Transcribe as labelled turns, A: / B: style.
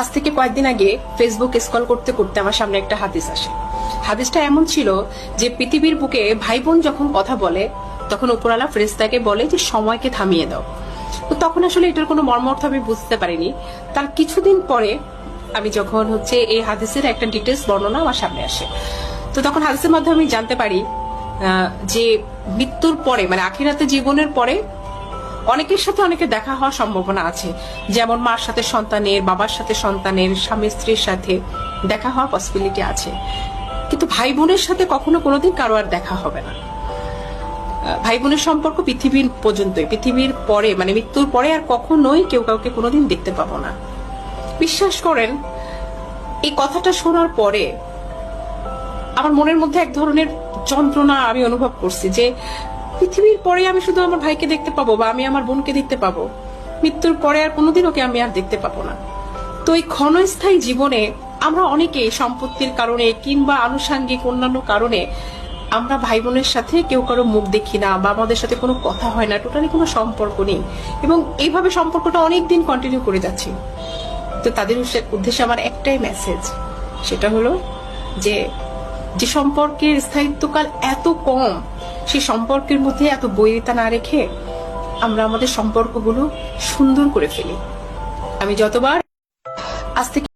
A: আজ থেকে কয়েকদিন আগে ফেসবুক স্ক্রল করতে করতে আমার সামনে একটা হাদিস আসে। হাদিসটা এমন ছিল যে পৃথিবীর বুকে ভাই বোন যখন কথা বলে তখন উপরওয়ালা ফেরেশতাকে বলে যে সময়কে থামিয়ে দাও। তো তখন আসলে এটার কোনো মর্মার্থ আমি বুঝতে পারিনি। তার কিছুদিন পরে আমি যখন এই হাদিসের একটা ডিটেলস বর্ণনা আমার সামনে আসে, তো তখন হাদিসের মাধ্যমে আমি জানতে পারি যে মৃত্যুর পরে মানে আখিরাতে জীবনের পরে অনেকের সাথে অনেকের দেখা হওয়ার সম্ভাবনা আছে। যেমন মার সাথে সন্তানের, বাবার সাথে সন্তানের, স্বামী স্ত্রীর সাথে দেখা হওয়ার পসিবিলিটি আছে, কিন্তু ভাই বোনের সাথে কখনো কোনোদিন কারো আর দেখা হবে না। ভাই বোনের সম্পর্ক পৃথিবীর পর্যন্তই, পৃথিবীর পরে মানে মৃত্যুর পরে আর কখনোই কেউ কাউকে কোনোদিন দেখতে পাবো না। বিশ্বাস করেন, এই কথাটা শোনার পরে আমার মনের মধ্যে এক ধরনের যন্ত্রণা আমি অনুভব করছি যে পৃথিবীর পরে আমি শুধু আমার ভাইকে দেখতে পাবো বা আমি আমার বোনকে দেখতে পাবো, মৃত্যুর পরে আর কোনোদিন ওকে আমি আর দেখতে পাবো না। তো এই ক্ষণস্থায়ী জীবনে আমরা অনেকে সম্পত্তির কারণে কিংবা আনুষাঙ্গিক অন্যান্য কারণে আমরা ভাই বোনের সাথে কেউ কারো মুখ দেখি না বা আমাদের সাথে কোনো কথা হয় না, টোটালি কোনো সম্পর্ক নেই, এবং এইভাবে সম্পর্কটা অনেকদিন কন্টিনিউ করে যাচ্ছি। তো তাদের উদ্দেশ্যে আমার একটাই মেসেজ, সেটা হলো যে যে সম্পর্কের স্থায়িত্বকাল এত কম, সেই সম্পর্কের মধ্যে এত বৈরিতা না রেখে আমরা আমাদের সম্পর্কগুলো সুন্দর করে ফেলি। আমি যতবার আজ থেকে